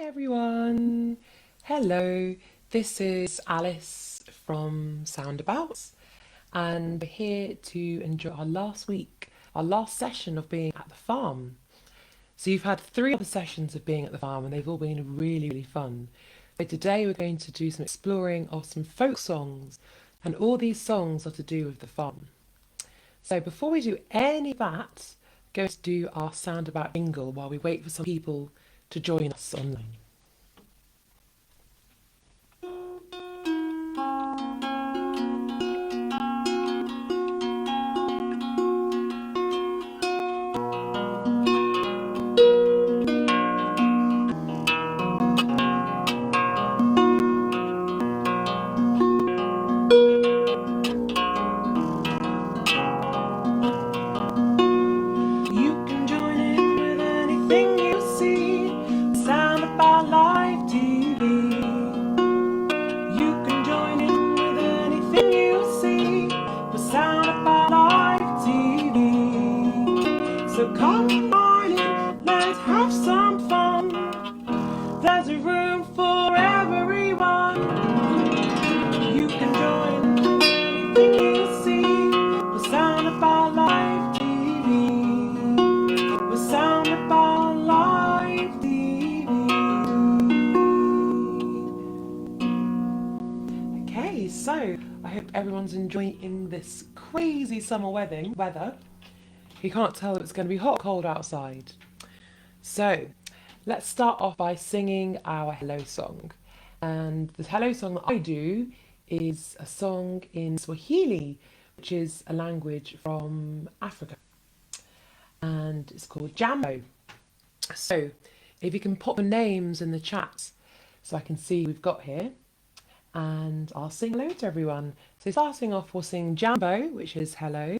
Hi everyone, hello, this is Alice from Soundabout and we're here to enjoy our last session of being at the farm. So you've had 3 other sessions of being at the farm and they've all been really fun. So today we're going to do some exploring of some folk songs, and all these songs are to do with the farm. So before we do any of that, we're going to do our Soundabout jingle while we wait for some people to join us online. So come on in, let's have some fun. There's a room for everyone. You can join anything you see. The Soundabout Live TV. The Soundabout Live TV. Okay, so I hope everyone's enjoying this crazy summer weather. You can't tell if it's going to be hot or cold outside. So let's start off by singing our hello song. And the hello song that I do is a song in Swahili, which is a language from Africa. And it's called Jambo. So if you can pop the names in the chat so I can see we've got here. And I'll sing hello to everyone. So starting off, we'll sing Jambo, which is hello.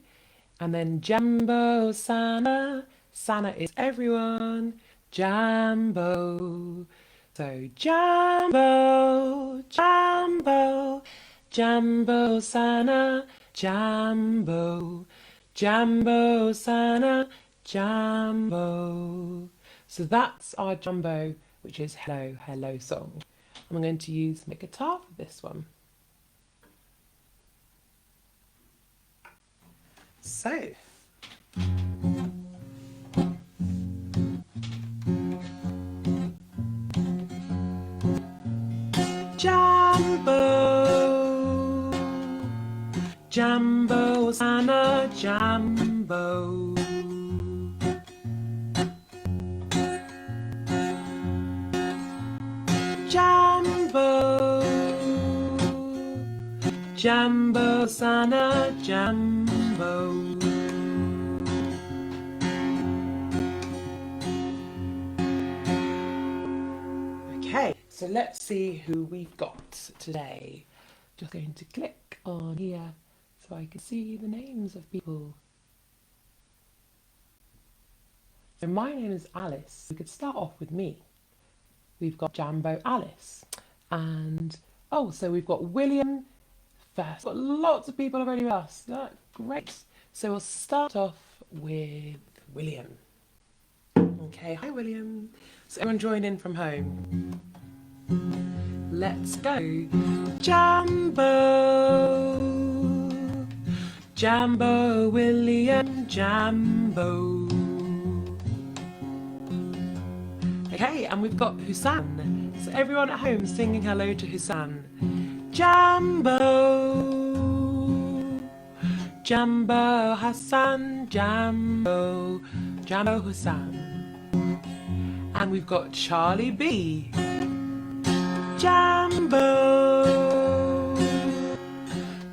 And then Jambo Sana, Sana is everyone, Jambo. So Jambo, Jambo, Jambo Sana, Jambo, Jambo Sana, Jambo. So that's our Jambo, which is hello song. I'm going to use my guitar for this one. So, Jambo, Jambo Sana, Jambo. Jambo, Jambo Sana, Jambo. Okay, so let's see who we've got today. Just going to click on here so I can see the names of people. So my name is Alice. We could start off with me. We've got Jambo Alice. And, so we've got William first. We've got lots of people already with us. That's great. So we'll start off with William. Okay, hi William. So everyone join in from home. Let's go. Jambo, Jambo William, Jambo. Okay, and we've got Hussein. So everyone at home singing hello to Hussein. Jambo, Jambo Hassan, Jambo, Jambo Hussein. And we've got Charlie B. Jambo,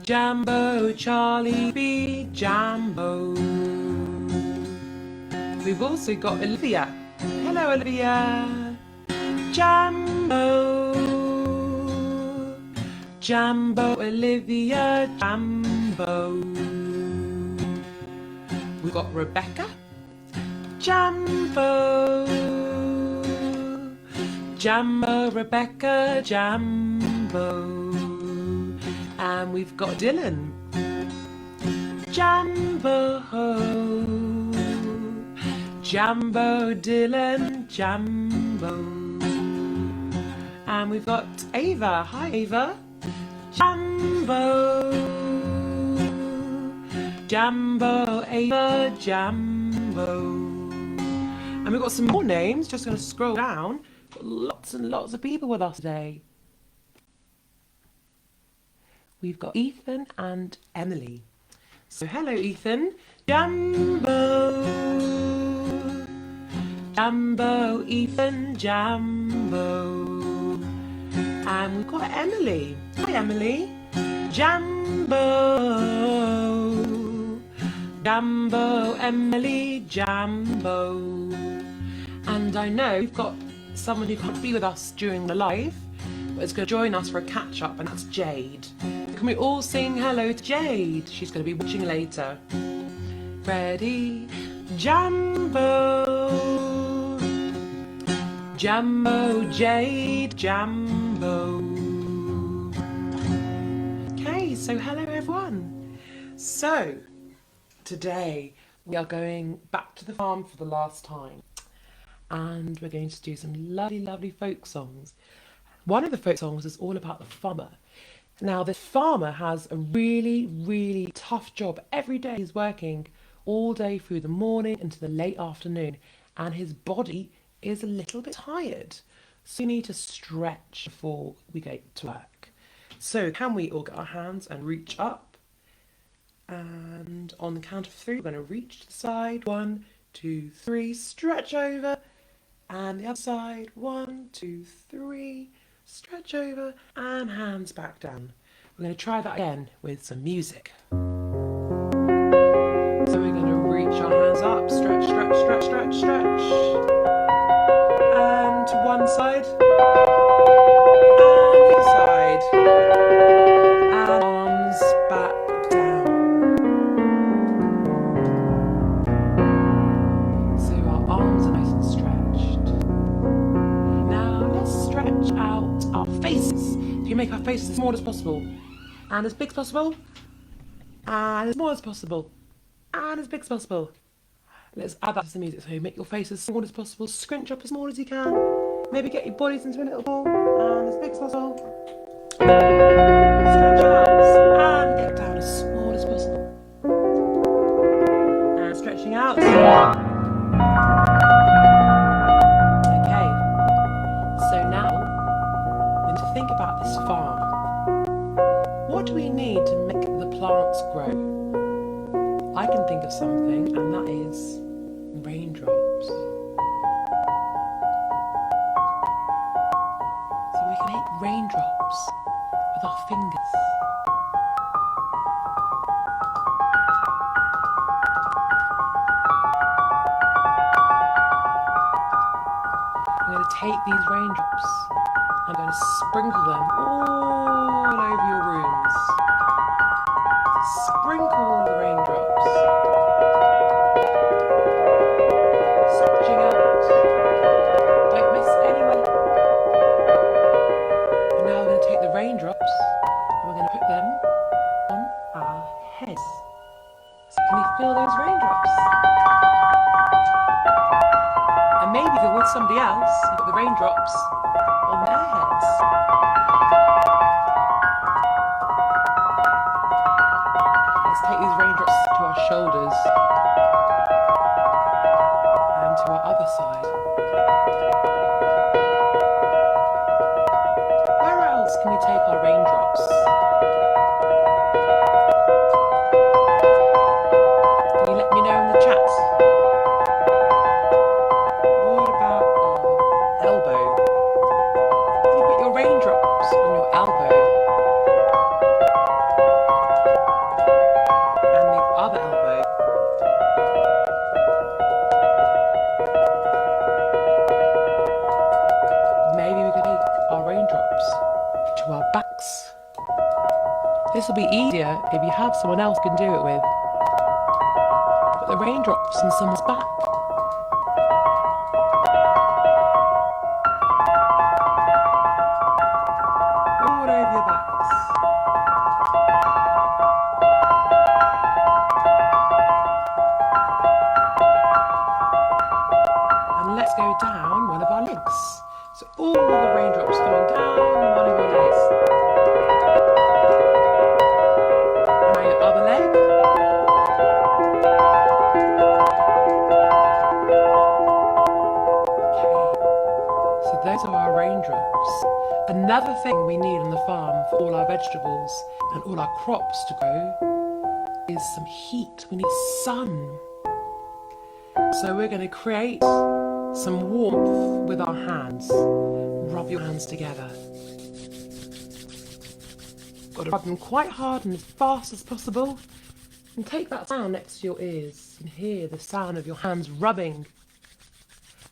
Jambo, Charlie B, Jambo. We've also got Olivia. Hello Olivia. Jambo, Jambo Olivia, Jambo. We've got Rebecca. Jambo, Jambo Rebecca, Jambo. And we've got Dylan. Jambo, Jambo Dylan, Jambo. And we've got Ava. Hi, Ava. Jambo. Jambo, Ava, Jambo. And we've got some more names. Just going to scroll down. Got lots and lots of people with us today. We've got Ethan and Emily. So hello, Ethan. Jambo. Jambo, Ethan, Jambo. And we've got Emily. Hi, Emily. Jambo. Jambo, Emily, Jambo. And I know we've got someone who can't be with us during the live, but is going to join us for a catch-up, and that's Jade. Can we all sing hello to Jade? She's going to be watching later. Ready? Jambo. Jambo, Jade, Jambo. Okay, so hello everyone. So, today we are going back to the farm for the last time. And we're going to do some lovely, lovely folk songs. One of the folk songs is all about the farmer. Now, this farmer has a really, really tough job. Every day he's working all day through the morning into the late afternoon, and his body is a little bit tired. So we need to stretch before we get to work. So can we all get our hands and reach up? And on the count of 3, we're going to reach to the side. 1, 2, 3, stretch over. And the other side, 1, 2, 3, stretch over, and hands back down. We're going to try that again with some music. So we're going to reach our hands up, stretch, stretch, stretch, stretch, stretch. And to one side, and the other side. And arms back down. So our arms are nice and stretched. Stretch out our faces. So you make our faces as small as possible, and as big as possible, and as small as possible, and as big as possible. Let's add that to the music. So you make your face as small as possible, scrunch up as small as you can, maybe get your bodies into a little ball, and as big as possible. Stretch out and get down as small as possible, and stretching out. Think about this farm. What do we need to make the plants grow? I can think of something, and that is raindrops. So we can make raindrops with our fingers. I'm going to take these raindrops. I'm going to sprinkle them all over your rooms. Sprinkle the raindrops. Stretching out. Don't miss anywhere. And now we're going to take the raindrops and we're going to put them on our heads. So can you feel those raindrops? And maybe if you're with somebody else, you've got the raindrops on their heads. Let's take these raindrops to our shoulders and to our other side. Where else can we take our raindrops? Can you let me know in the chat? What about our elbow? Your raindrops on your elbow and the other elbow. Maybe we could take our raindrops to our backs. This will be easier if you have someone else you can do it with. Put the raindrops on someone's back. Let's go down one of our legs. So all the raindrops coming down one of your legs. Now your other leg. Okay, so those are our raindrops. Another thing we need on the farm for all our vegetables and all our crops to grow is some heat. We need sun. So we're going to create some warmth with our hands. Rub your hands together. Got to rub them quite hard and as fast as possible. And take that sound next to your ears and hear the sound of your hands rubbing.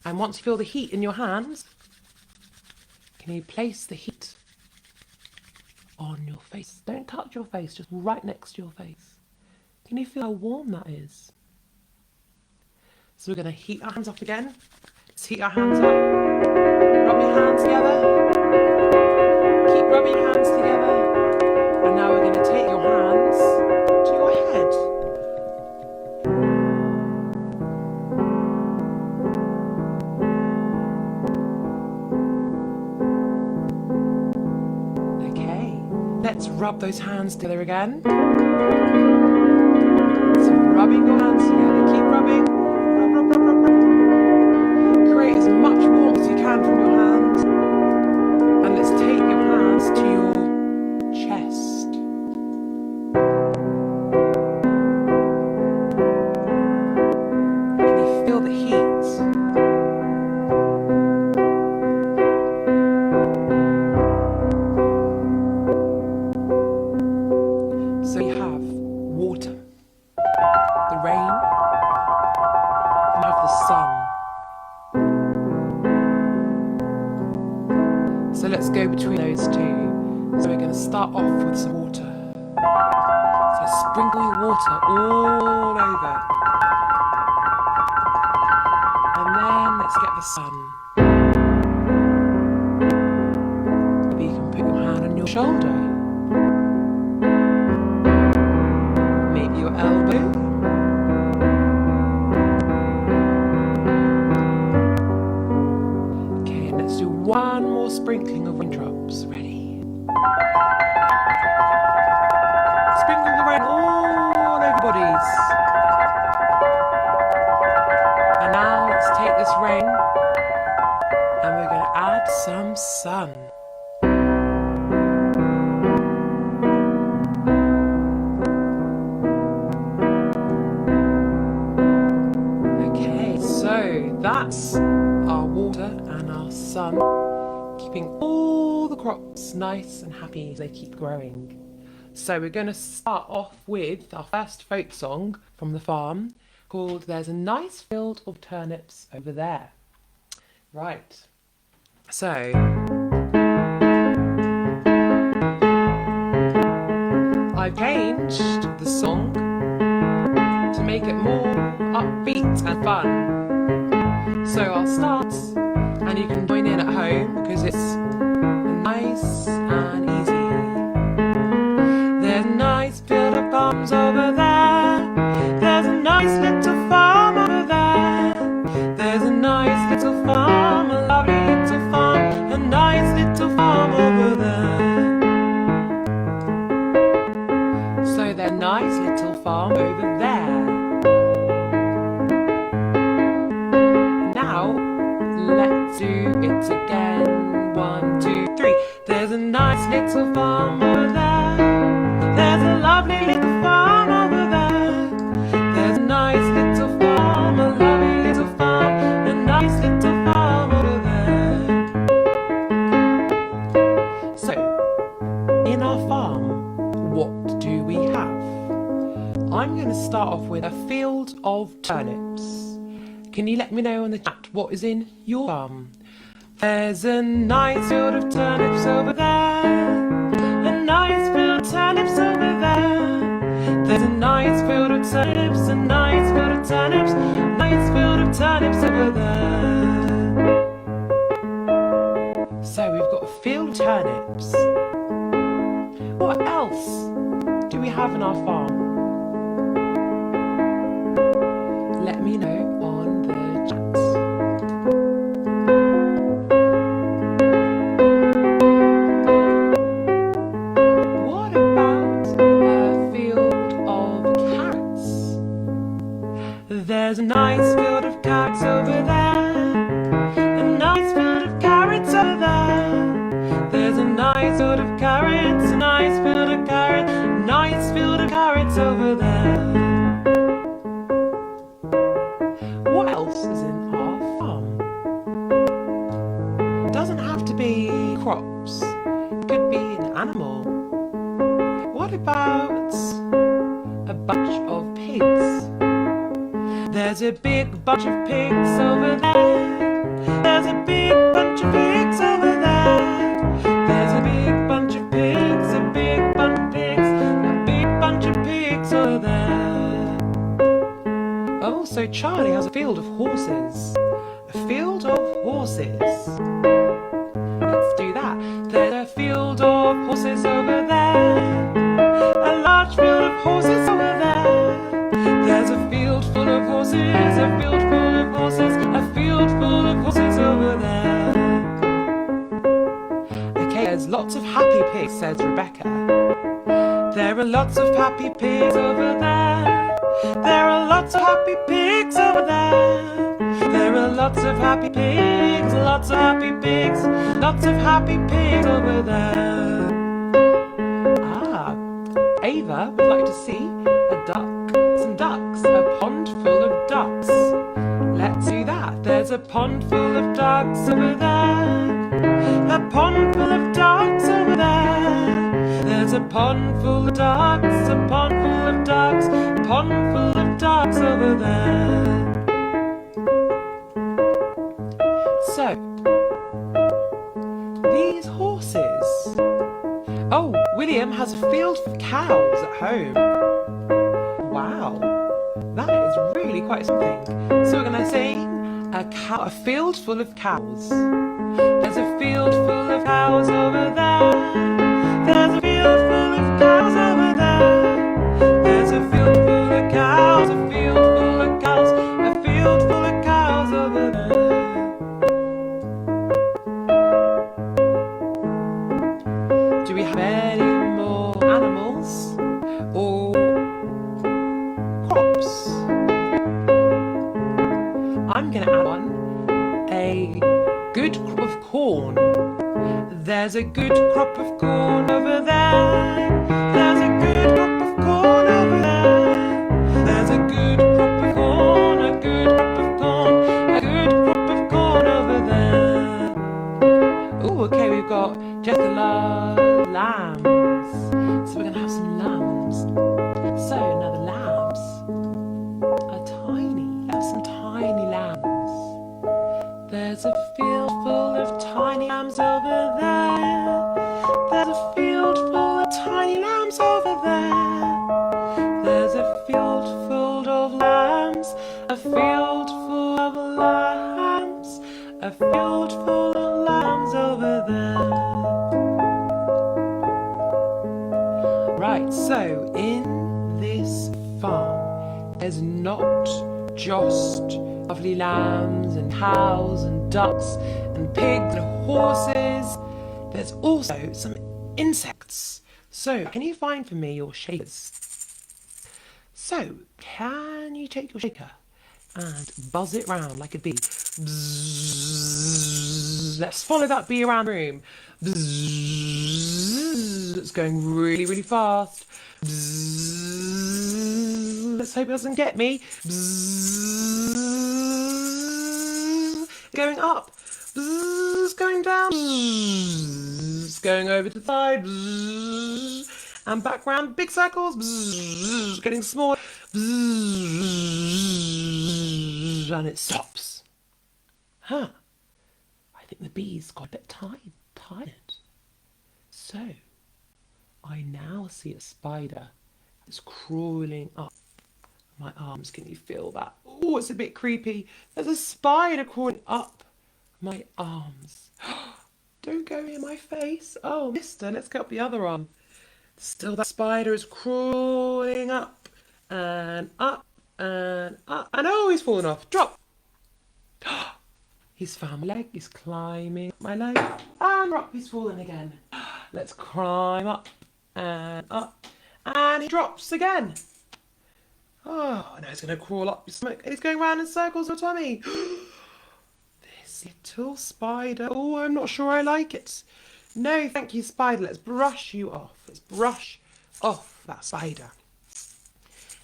And once you feel the heat in your hands, can you place the heat on your face? Don't touch your face, just right next to your face. Can you feel how warm that is? So we're going to heat our hands up again. Let's heat our hands up. Rub your hands together. Keep rubbing your hands together. And now we're going to take your hands to your head. Okay, let's rub those hands together again. So rubbing your hands together. Keep rubbing. Create as much warmth as you can from your hands, and let's take your hands to your chest. Can you feel the heat? So you have water, the rain, and you have the sun. So let's go between those two. So we're going to start off with some water. So sprinkle your water all over. And then let's get the sun. Maybe you can put your hand on your shoulder. Maybe your elbow. Okay, let's do one more sprinkling of raindrops. Ready? Sprinkle the rain all over bodies. And now let's take this rain and we're going to add some sun. Okay, so that's our water and our sun, keeping all the crops nice and happy as they keep growing. So we're going to start off with our first folk song from the farm called There's a Nice Field of Turnips Over There. Right, so I've changed the song to make it more upbeat and fun. So I'll start and you can join in at home because it's nice and easy. There's a nice field of palms over there. There's a nice little farm over there. There's a nice little farm, a lovely little farm, a nice little farm over there. So there's a nice little farm over there. Now let's do it again. 1, 2, 3. There's a nice little farm over there. There's a lovely little farm over there. There's a nice little farm, a lovely little farm, a nice little farm over there. So, in our farm, what do we have? I'm going to start off with a field of turnips. Can you let me know in the chat what is in your farm? There's a nice field of turnips over there. A nice field of turnips over there. There's a nice field of turnips, a nice field of turnips, a nice field of turnips over there. So we've got a field of turnips. What else do we have in our farm? Let me know on the chat. be crops. It could be an animal. What about a bunch of pigs? There's a big bunch of pigs over there. There's a big bunch of pigs over there. There's a big bunch of pigs, a big bunch of pigs, a big bunch of pigs over there. Oh, so Charlie has a field of horses. A field of horses. Let's do that. There's a field of horses over there. A large field of horses over there. There's a field full of horses, a field full of horses, a field full of horses over there. Okay, there's lots of happy pigs, says Rebecca. There are lots of happy pigs over there. There are lots of happy pigs over there. There are lots of happy pigs, lots of happy pigs, lots of happy pigs over there. Ava would like to see a duck, some ducks, a pond full of ducks. Let's do that. There's a pond full of ducks over there. A pond full of ducks over there. There's a pond full of ducks, a pond full of ducks, a pond full of ducks over there. So, these horses. Oh, William has a field of cows at home. Wow, that is really quite something. So we're going to sing a field full of cows. There's a field full of cows over there. There's a field full of cows over there. There's a field full of cows, a field full of cows, a field full of cows over there. Do we have any more animals or crops? I'm going to add on a good crop of corn. There's a good crop of corn over there. There's a good crop of corn over there. There's a good crop of corn, a good crop of corn, a good crop of corn over there. Oh, okay, we've got Jessica loves lambs. So we're going to have some lambs. So now the lambs are tiny. Have some tiny lambs. There's a field full of tiny lambs over there. There's a field full of tiny lambs over there. There's a field full of lambs. A field full of lambs. A field full of lambs over there. Right, so in this farm, there's not just lovely lambs and cows and ducks and pigs and horses. There's also some insects. So, can you find for me your shakers? So, can you take your shaker and buzz it round like a bee? Bzzz. Let's follow that bee around the room. Bzzz. It's going really, really fast. Bzzz. Let's hope it doesn't get me. Bzzz. Going up. Bzzz. Going down. Bzzz. Going over to the side. Bzzz. And back round, big circles. Bzzz. Getting smaller. Bzzz. And it stops. Huh. I think the bee's got a bit tired. So, I now see a spider that's crawling up my arms. Can you feel that? Oh, it's a bit creepy. There's a spider crawling up my arms. Don't go near my face. Oh, mister, let's get up the other arm. Still, that spider is crawling up and up and up. And oh, he's fallen off. Drop. He's found my leg. He's climbing up my leg. And drop. He's fallen again. Let's climb up and up. And he drops again. Oh, now he's going to crawl up his stomach. And he's going round in circles with tummy. This little spider. Oh, I'm not sure I like it. No, thank you, spider. Let's brush you off. Let's brush off that spider.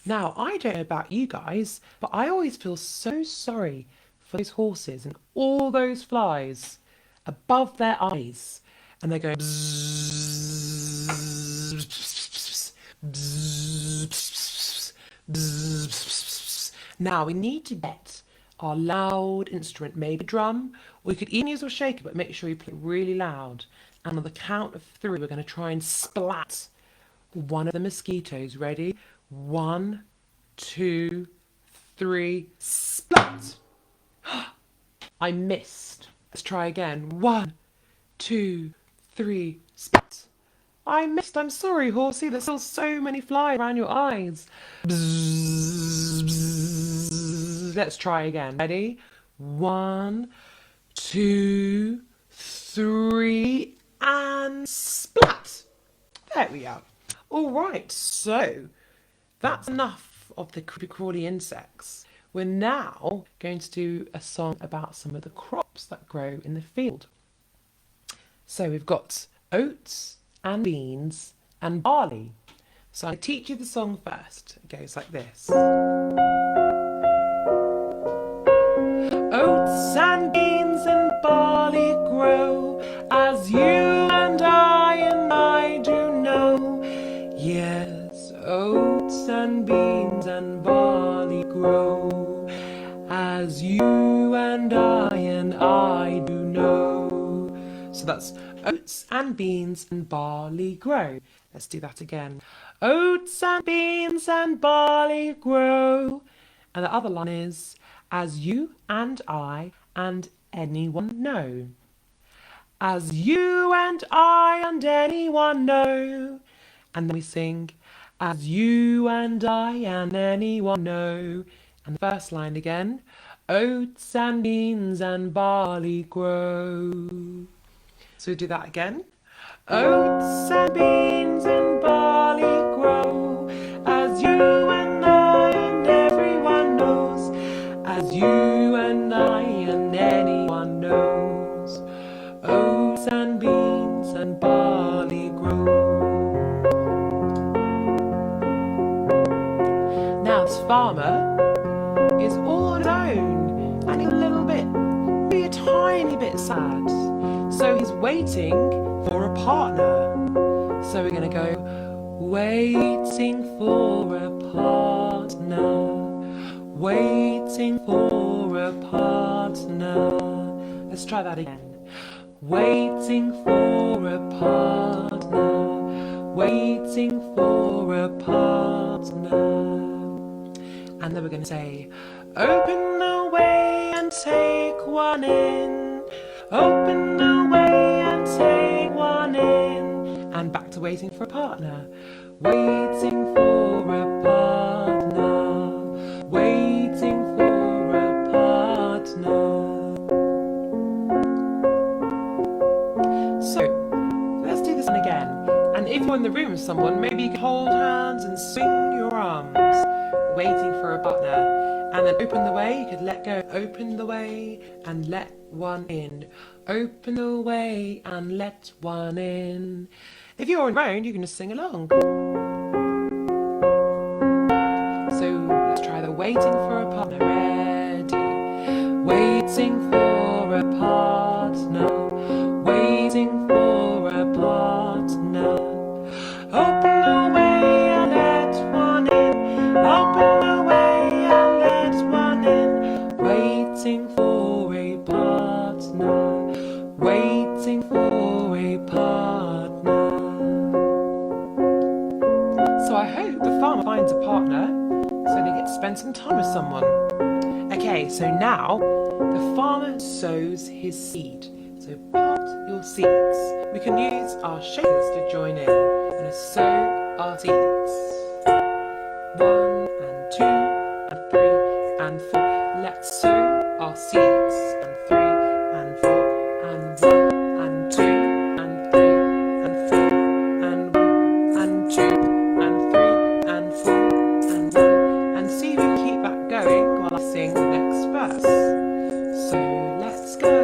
Now, I don't know about you guys, but I always feel so sorry for those horses and all those flies. above their eyes, and they're going bzzz, bzzz, bzzz, bzzz, bzzz, bzzz. Now we need to get our loud instrument, maybe drum, or you could even use a shaker, but make sure you play it really loud. And on the count of 3, we're going to try and splat one of the mosquitoes. Ready? 1, 2, 3, splat! I missed. Let's try again. 1, 2, 3, splat! I missed. I'm sorry, horsey. There's still so many flies around your eyes. Bzzz, bzzz. Let's try again. Ready? 1, 2, 3, and splat! There we are. All right, so that's enough of the creepy crawly insects. We're now going to do a song about some of the crops that grow in the field. So we've got oats and beans and barley. So I'll teach you the song first. It goes like this. Oats and beans and barley grow, as you and I do know. Yes, oats and beans and barley grow, as you and I do know. So that's oats and beans and barley grow. Let's do that again. Oats and beans and barley grow. And the other line is, as you and I and anyone know. As you and I and anyone know. And then we sing, as you and I and anyone know. And the first line again, oats and beans and barley grow. So we do that again. Oats and beans and barley grow, as you and I and everyone knows, as you and I and anyone knows. Oats and beans and barley grow. Now this farmer is all alone and he's a little bit, maybe a tiny bit sad. So he's waiting for a partner. So we're going to go, waiting for a partner, waiting for a partner. Let's try that again. Waiting for a partner, waiting for a partner. And then we're going to say, open the way and take one in. Open the way and take one in. And back to waiting for a partner. Waiting for a partner. Waiting for a partner. So, let's do this one again. And if you're in the room with someone, maybe you can hold hands and swing your arms. Waiting for a partner. And then open the way, you could let go. Open the way and let one in. Open the way and let one in. If you're around, you can just sing along. So let's try the waiting for a partner. Ready? Waiting for a partner. Waiting for a partner. Open the way and let one in. Open the way and let one in. Waiting for a partner. Waiting for a partner. So I hope the farmer finds a partner so they get to spend some time with someone. Okay, so now the farmer sows his seed. So plant your seeds. We can use our shakers to join in and sow our seeds. 1 and 2 and 3 and 4. Let's sow our seeds. And 3 and 4 and 1 and 2 and 3 and 4 and 1 and 2 and 3 and 4 and 1. And see if you can keep that going while I sing the next verse. So let's go.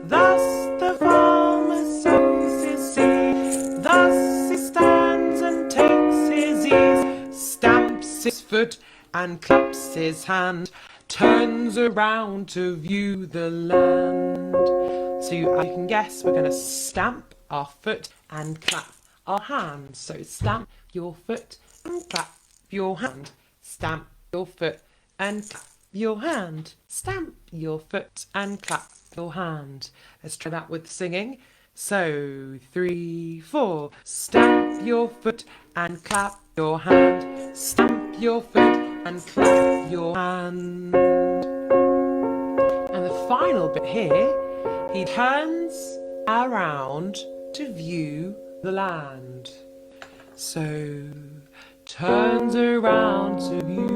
Thus the farmer sows his seed. Thus he stands and takes his ease. Stamps his foot and claps his hand. Turns around to view the land. So as you can guess, we're going to stamp our foot and clap our hand. So stamp your foot and clap your hand. Stamp your foot and clap your hand. Stamp your foot and clap your hand. Let's try that with singing. So 3, 4. Stamp your foot and clap your hand. Stamp your foot and clap your hand. And the final bit here, he turns around to view the land. So turns around to view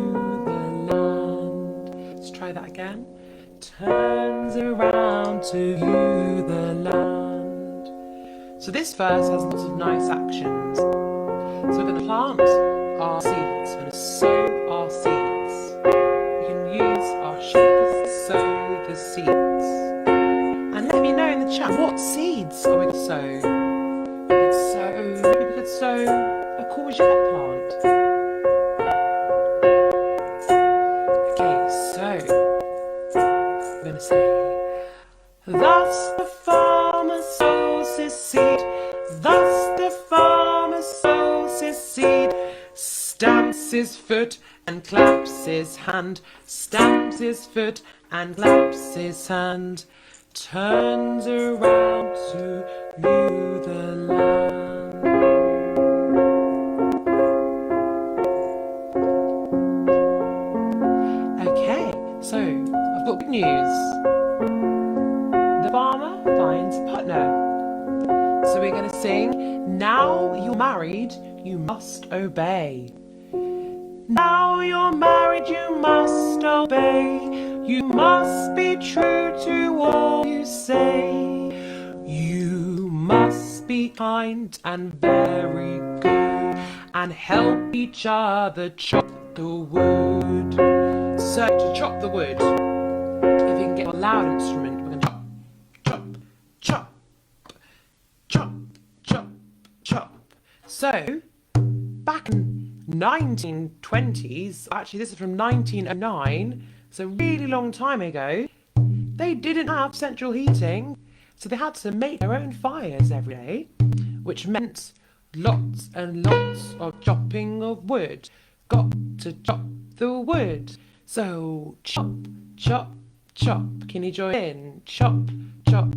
the land. Let's try that again. Turns around to view the land. So this verse has lots of nice actions. So we're going to plant our seeds. We're going to sow our seeds. We can use our shakers to sow the seeds. And let me know in the chat, what seeds are we going to sow? Maybe we could sow a courgette plant. Okay, so we're going to say, thus the farmer sows his seed. Thus the farmer sows his seed. Stamps his foot and claps his hand. Stamps his foot and claps his hand. Turns around to view the land. Okay, so I've got good news. The farmer finds a partner. So we're going to sing, now you're married, you must obey. Now you're married, you must obey. You must be true to all you say. You must be kind and very good, and help each other chop the wood. So to chop the wood, if you can get a loud instrument, we're going to chop, chop, chop, chop, chop, chop. So back in 1920s, actually this is from 1909, so a really long time ago, they didn't have central heating, so they had to make their own fires every day, which meant lots and lots of chopping of wood. Got to chop the wood. So chop, chop, chop. Can you join in? Chop, chop,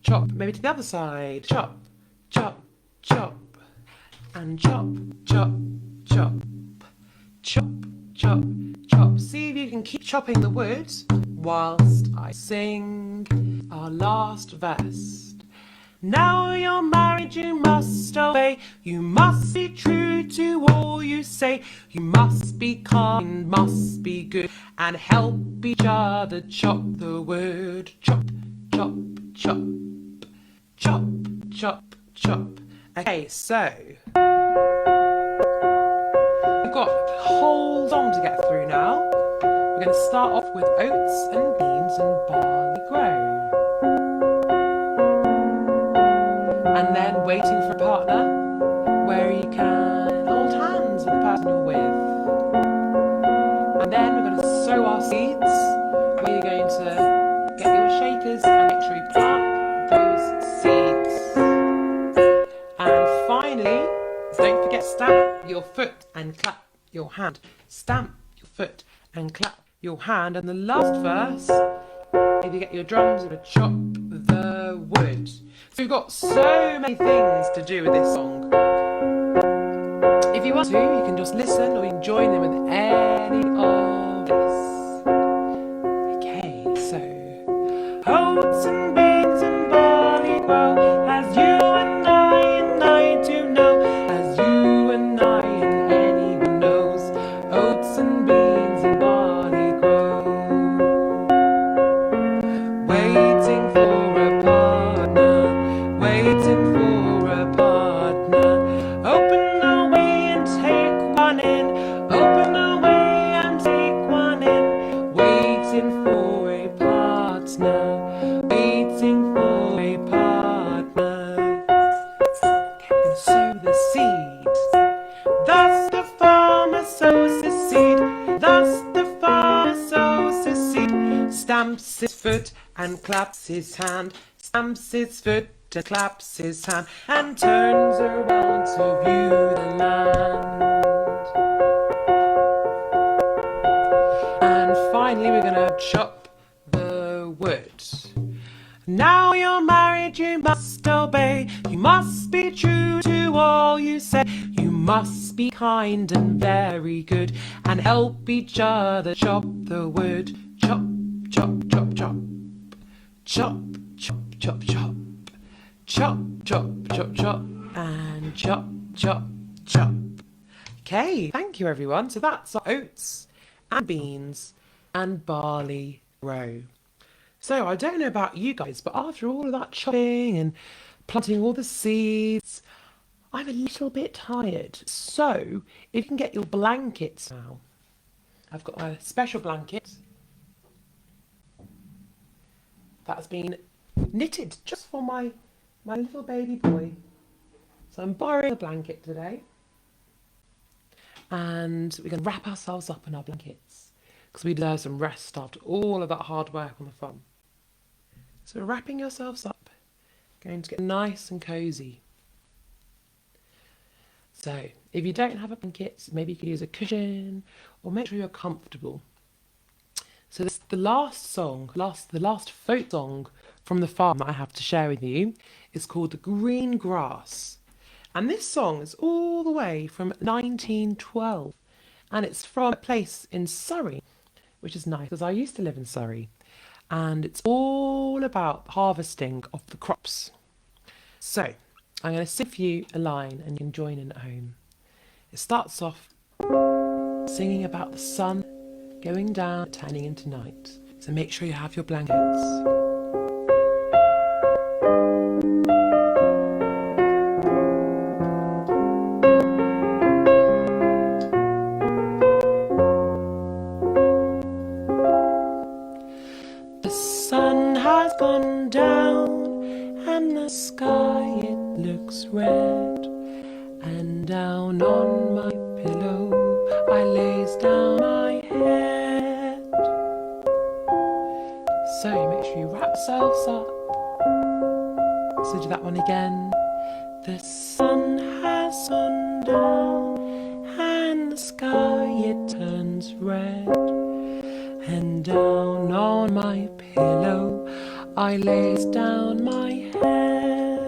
chop. Maybe to the other side. Chop, chop, chop. And chop, chop, chop. Chop, chop, chop. See if you can keep chopping the wood whilst I sing our last verse. Now you're married, you must obey. You must be true to all you say. You must be kind, must be good, and help each other chop the wood. Chop, chop, chop. Chop, chop, chop. Okay, so we've got a whole song to get through now. We're going to start off with oats and beans and barley grow. And then waiting for a partner, where you can hold hands with the person you're with. And then we're going to sow our seeds, where you're going to get your shakers and make sure you plant those seeds. And finally, don't forget, stamp your foot and clap your hand. Stamp your foot and clap your hand. And the last verse, if you get your drums, you're going to chop the wood. So we've got so many things to do with this song. If you want to, you can just listen or you can join in with any of this. Okay, so oats and beans and barley grow, as you and I do know, as you and I and anyone knows, oats and beans and barley grow. Waiting for a partner, waiting for a partner. Open away and take one in. Open away and take one in. Waiting for a partner. Waiting for a partner. Okay, and sow the seed. Thus the farmer sows his seed. Thus the farmer sows his seed. Stamps his foot and claps his hand, stamps his foot and claps his hand, and turns around to view the land. And finally we're going to chop the wood. Now you're married, you must obey, you must be true to all you say, you must be kind and very good, and help each other chop the wood. Chop, chop, chop, chop. Chop, chop, chop, chop. Chop, chop, chop, chop. And chop, chop, chop. Okay, thank you everyone. So that's our oats and beans and barley row. So I don't know about you guys, but after all of that chopping and planting all the seeds, I'm a little bit tired. So if you can get your blankets now. I've got a special blanket that has been knitted just for my little baby boy. So I'm borrowing a blanket today. And we're going to wrap ourselves up in our blankets because we deserve some rest after all of that hard work on the farm. So wrapping yourselves up, going to get nice and cozy. So if you don't have a blanket, maybe you could use a cushion or make sure you're comfortable. So this is the last song, the last folk song from the farm that I have to share with you. It's called The Green Grass. And this song is all the way from 1912. And it's from a place in Surrey, which is nice because I used to live in Surrey. And it's all about harvesting of the crops. So I'm going to sing for you a line and you can join in at home. It starts off singing about the sun going down, turning into night. So make sure you have your blankets. Gone down and the sky it looks red, and down on my pillow I lays down my head. So make sure you wrap yourselves up. So do that one again. The sun has gone down and the sky it turns red, and down on my pillow I lays down my head.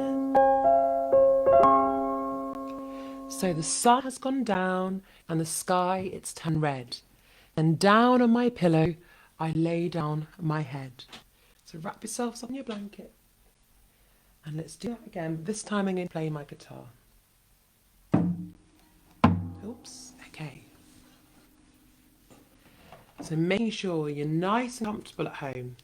So the sun has gone down and the sky it's turned red, and down on my pillow I lay down my head. So wrap yourselves up in your blanket and let's do that again. This time I'm going to play my guitar. Oops, okay. So making sure you're nice and comfortable at home.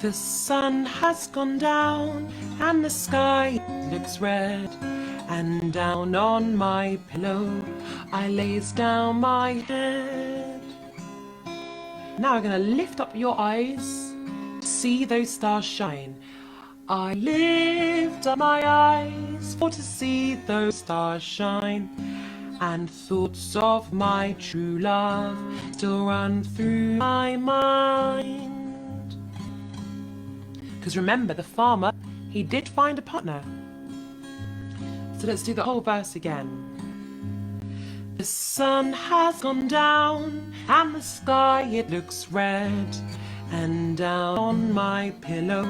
The sun has gone down and the sky looks red, and down on my pillow I lays down my head. Now I'm going to lift up your eyes, see those stars shine. I lift up my eyes for to see those stars shine, and thoughts of my true love still run through my mind. Because remember, the farmer, he did find a partner. So let's do the whole verse again. The sun has gone down and the sky it looks red, and down on my pillow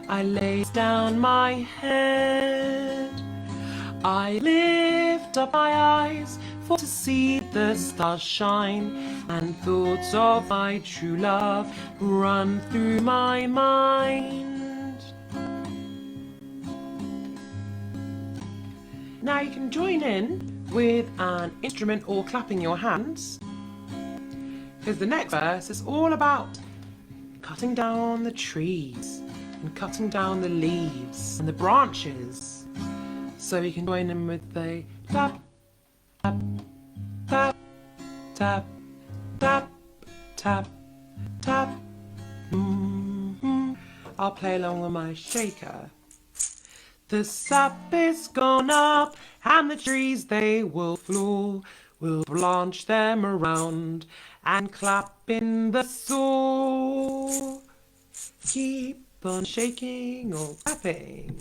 I lays down my head. I lift up my eyes for to see the stars shine, and thoughts of my true love run through my mind. Now you can join in with an instrument or clapping your hands, because the next verse is all about cutting down the trees and cutting down the leaves and the branches. So you can join in with the tap, tap, tap, tap, tap, tap, tap. I'll play along with my shaker. The sap is gone up, and the trees they will fall. We'll branch them around and clap in the saw. Keep on shaking or clapping,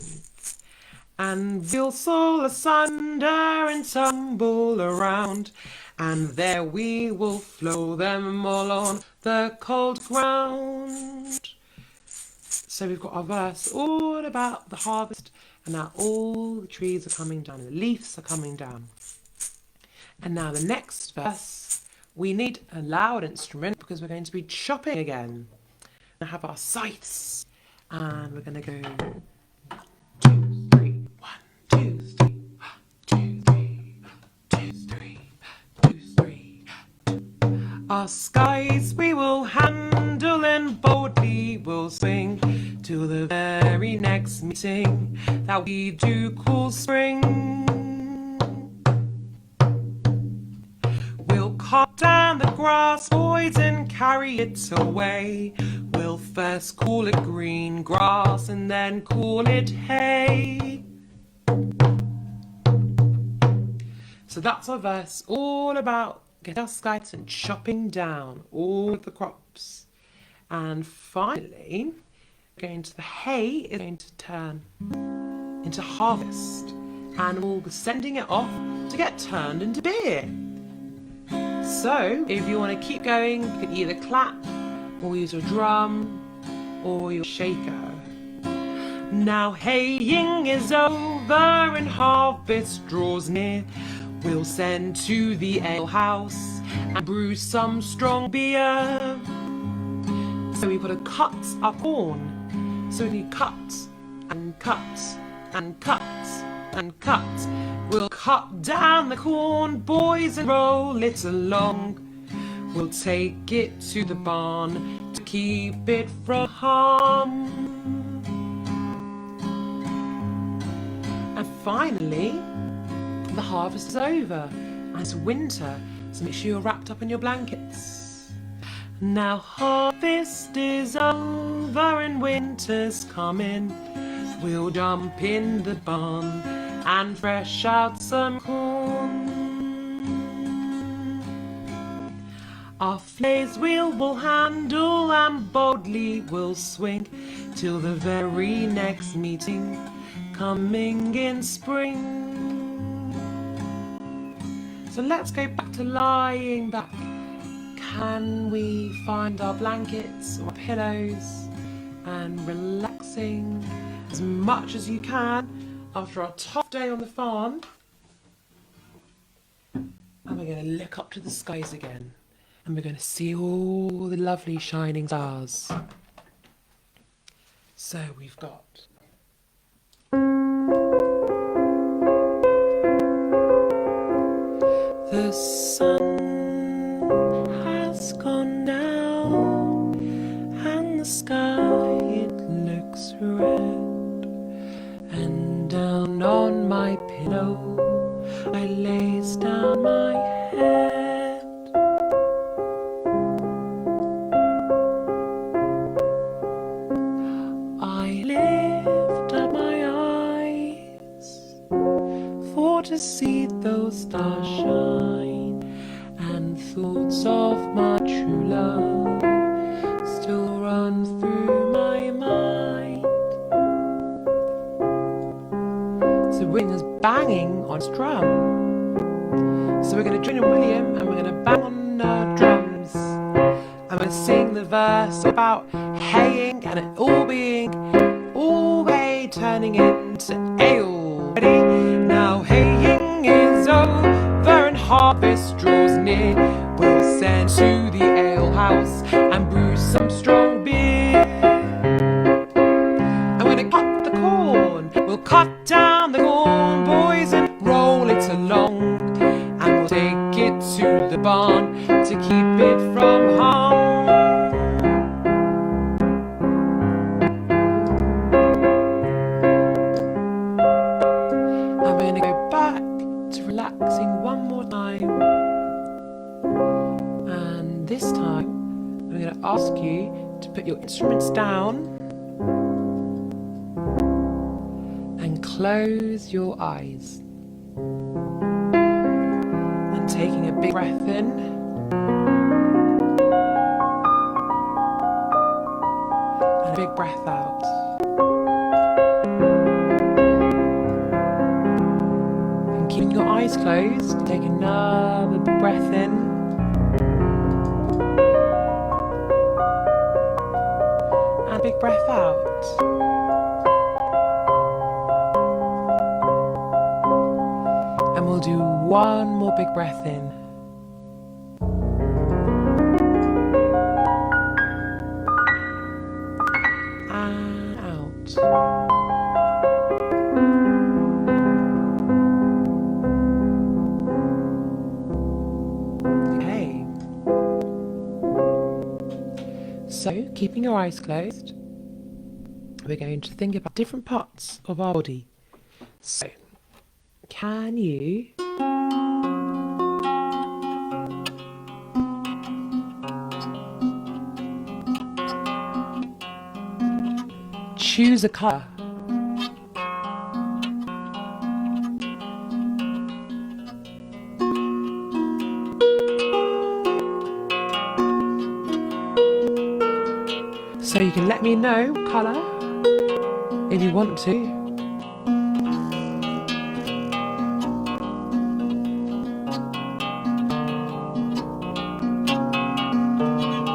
and we'll fall asunder and tumble around, and there we will flow them all on the cold ground. So we've got our verse all about the harvest, and now all the trees are coming down, and the leaves are coming down. And now the next verse, we need a loud instrument because we're going to be chopping again. We have our scythes, and we're going to go 2, 3, 1, 2, 3, 1, 2, 3, 2, 3, 2, 3. Our scythes we will handle and boldly will swing till the very next meeting that we do call spring. We'll cut down the grass, boys, and carry it away. We'll first call it green grass and then call it hay. So that's our verse all about getting our scythes and chopping down all of the crops. And finally, going to the hay is going to turn into harvest, and we'll be sending it off to get turned into beer. So if you want to keep going, you can either clap or use your drum or your shaker. Now haying is over and harvest draws near. We'll send to the ale house and brew some strong beer. So we've got to cut our corn. So we cut and cut and cut and cut. We'll cut down the corn, boys, and roll it along. We'll take it to the barn to keep it from harm. And finally, the harvest is over and it's winter, so make sure you're wrapped up in your blankets. Now harvest is over and winter's coming. We'll jump in the barn and thresh out some corn. Our flails we'll handle and boldly we'll swing till the very next meeting coming in spring. So let's go back to lying back. Can we find our blankets or pillows and relaxing as much as you can after our tough day on the farm? And we're going to look up to the skies again, and we're going to see all the lovely shining stars. So we've got the sun has gone down and the sky it looks red, and down on my pillow I lays down my head. I lift up my eyes for to see those stars shine, and thoughts of my true love still run through my mind. So William's banging on his drum. So we're going to join in William and we're going to bang on our drums. I'm going to sing the verse about haying and it all being all hay turning into ale. Ready? Now haying is over and harvest draws near. We'll send to the ale house and brew some strong beer. I'm gonna cut the corn. We'll cut down the corn, boys, and roll it along, and we'll take it to the barn to keep it from harm. I'm gonna go back to relaxing one more time, and this time I'm going to ask you to put your instruments down and close your eyes. And taking a big breath in. And a big breath out. And keeping your eyes closed, take another big breath in. And a big breath out. And we'll do one more big breath in. And out. Okay. So, keeping your eyes closed, we're going to think about different parts of our body. So, can you choose a colour? So you can let me know colour if you want to.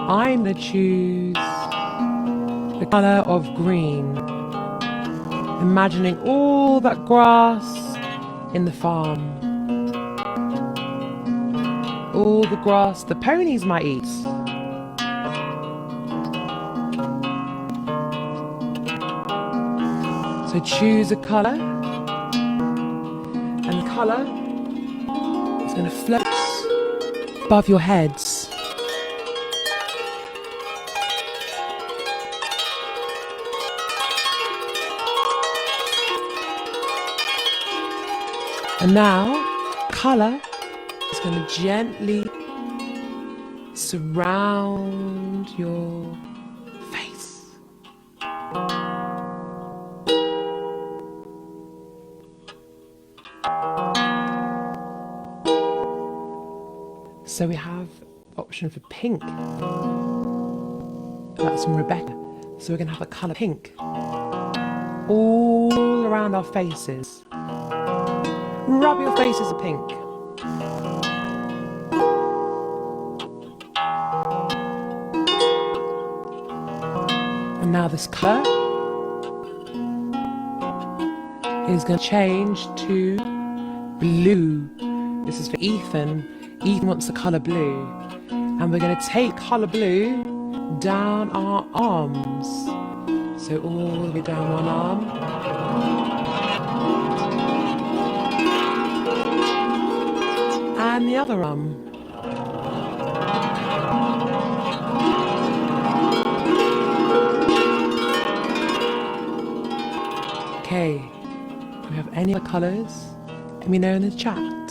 I'm going to choose the colour of green, imagining all that grass in the farm, all the grass the ponies might eat. So choose a colour, and the colour is going to float above your heads. And now, colour is going to gently surround your face. So we have option for pink. That's from Rebecca. So we're going to have the colour pink all around our faces. Rub your faces with pink. And now this colour is going to change to blue. This is for Ethan. Ethan wants the colour blue. And we're going to take colour blue down our arms. So all the way down one arm. And the other arm. Okay, do we have any other colours? Let me know in the chat.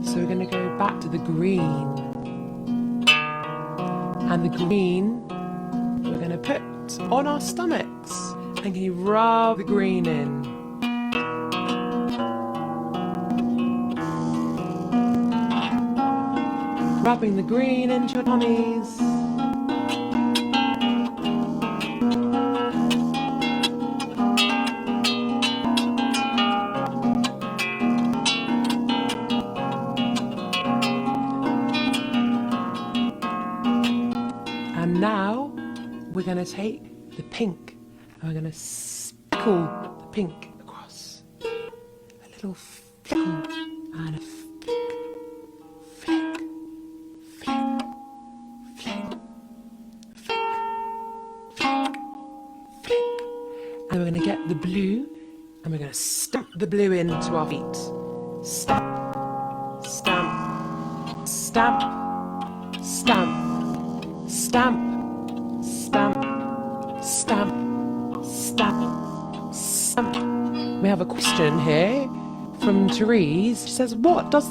So we're going to go back to the green. And the green we're going to put on our stomachs. And can you rub the green in? Rubbing the green into your tummies. And now we're going to take the pink and we're going to speckle the pink across. A little flickle and a and we're going to get the blue and we're going to stamp the blue into our feet. Stamp, stamp, stamp, stamp, stamp, stamp, stamp, stamp, stamp. We have a question here from Therese. She says, what does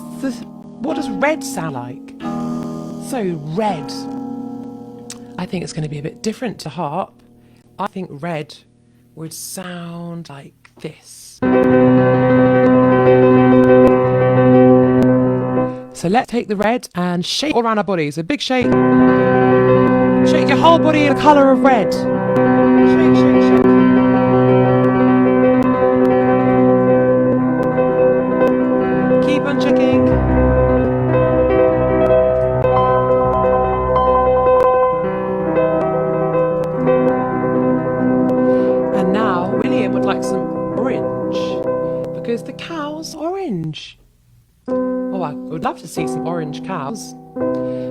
red sound like? So red. I think it's going to be a bit different to harp. I think red would sound like this. So let's take the red and shake all around our bodies. A big shake. Shake your whole body in the colour of red. Shake, shake, shake. Keep on shaking. And now William would like some orange because the cow's orange. Oh, I would love to see some orange cows.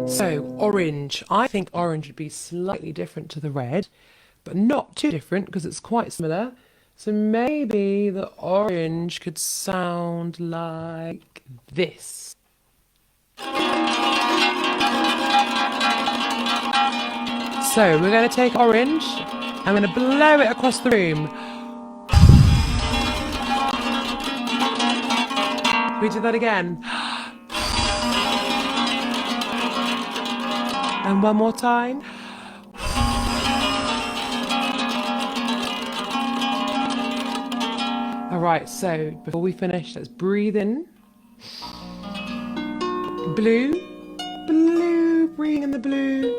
So, orange. I think orange would be slightly different to the red, but not too different because it's quite similar. So maybe the orange could sound like this. So, we're going to take orange. I'm going to blow it across the room. We do that again. And one more time. All right, so before we finish, let's breathe in. Blue, blue, breathing in the blue.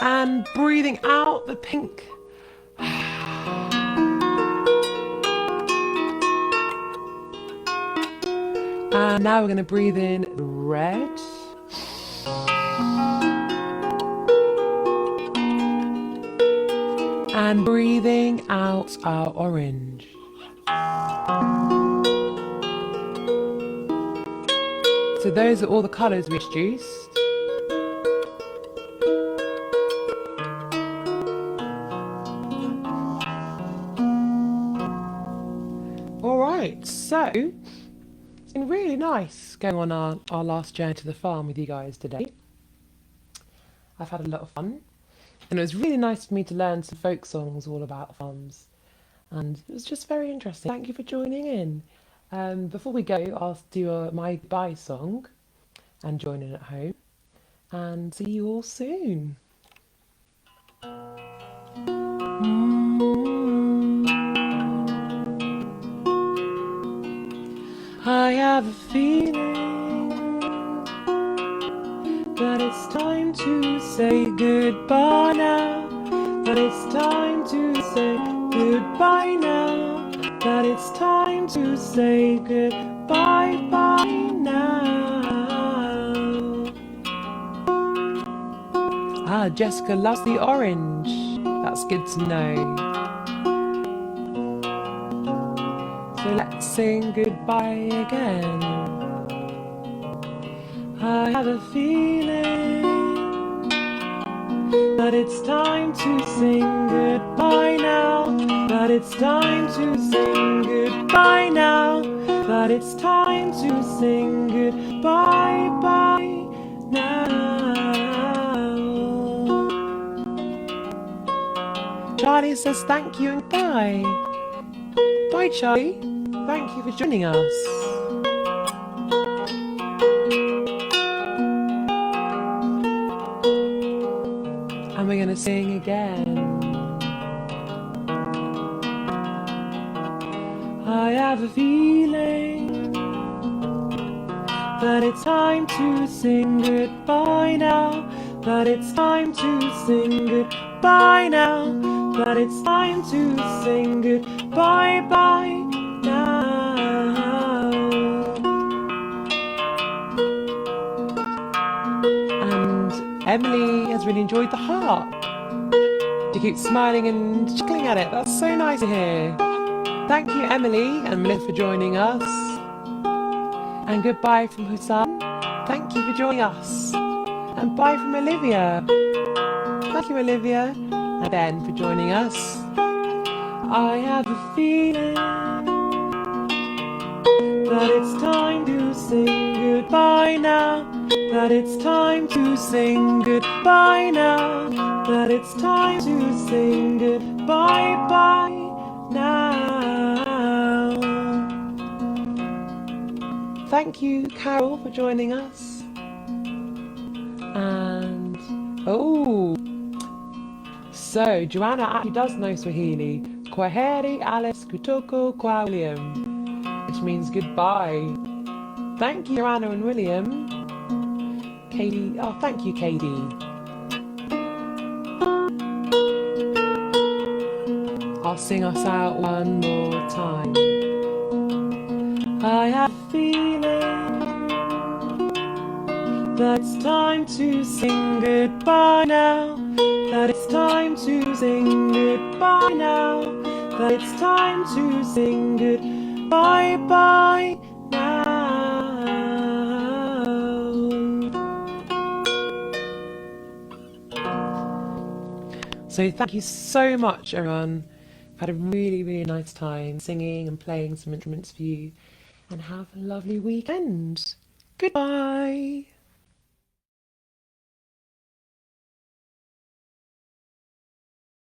And breathing out the pink. And now we're going to breathe in red. And breathing out our orange. So those are all the colours we introduced. Alright, so it's been really nice going on our last journey to the farm with you guys today. I've had a lot of fun. And it was really nice for me to learn some folk songs all about farms. And it was just very interesting. Thank you for joining in. Before we go, I'll do my goodbye song and join in at home. And see you all soon. I have a feeling that it's time to say goodbye now. That it's time to say goodbye now. That it's time to say goodbye bye now. Ah, Jessica loves the orange. That's good to know. So let's sing goodbye again. I have a feeling that it's time to sing goodbye now. That it's time to sing goodbye now. That it's time to sing goodbye bye now. Charlie says thank you and bye. Bye, Charlie. Thank you for joining us. And we're going to sing again. I have a feeling that it's time to sing goodbye now. That it's time to sing goodbye now. That it's time to sing goodbye bye now. And Emily has really enjoyed the harp. She keeps smiling and chuckling at it. That's so nice to hear. Thank you, Emily and Melissa, for joining us. And goodbye from Hussan. Thank you for joining us. And bye from Olivia. Thank you, Olivia. And Ben for joining us. I have a feeling that it's time to sing goodbye now. That it's time to sing goodbye now. That it's time to sing goodbye bye now. Thank you, Carol, for joining us. And oh, So Joanna actually does know Swahili. Kwaheri Alice Kutoko Kwa William, which means goodbye. Thank you, Joanna and William. Katie, oh, thank you, Katie. I'll sing us out one more time. I have a feeling that it's time to sing goodbye now. That it's time to sing goodbye now. That it's time to sing goodbye bye now. So thank you so much, everyone. I've had a really, really nice time singing and playing some instruments for you. And have a lovely weekend. Goodbye.